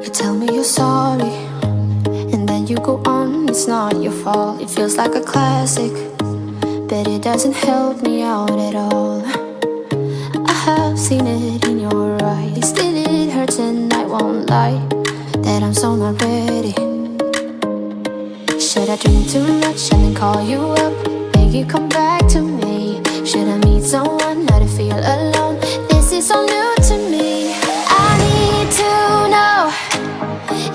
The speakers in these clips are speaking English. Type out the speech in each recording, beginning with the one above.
You tell me you're sorry, and then you go on, it's not your fault. It feels like a classic, but it doesn't help me out at all. I have seen it in your eyes, still it hurts and I won't lie that I'm so not ready. Should I drink too much and then call you up, make you come back to me? Should I meet someone now to feel alone? This is so new to me. I need to know,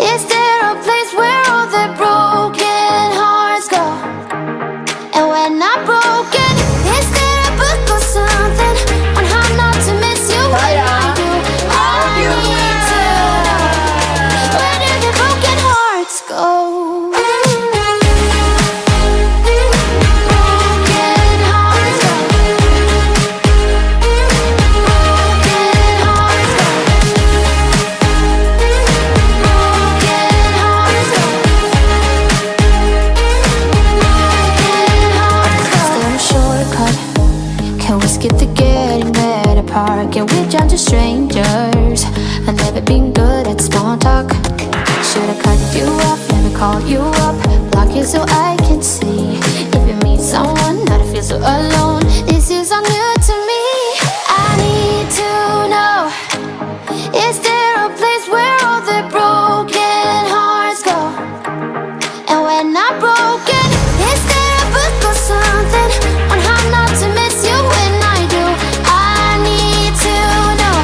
is there a place where all the broken hearts go? And when I'm broken, is there a book or something on how not to miss you when I do? I need to know, where do the broken hearts go? Skip the getting better part. Can we jump to strangers? I've never been good at small talk. Should've cut you off, never call you up, block you so I can see. If you meet someone, not to feel so alone. This is all new to me. I need to know, is there a place where all the broken hearts go? And when I'm broken, is there a book or something on how not to miss you when I do? I need to know,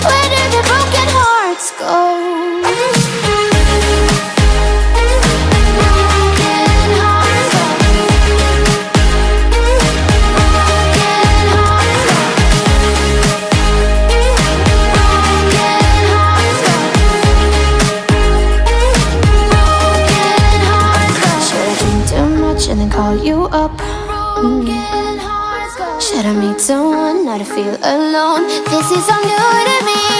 where do the broken hearts go? And then call you up. Should I meet someone now to feel alone? This is all new to me.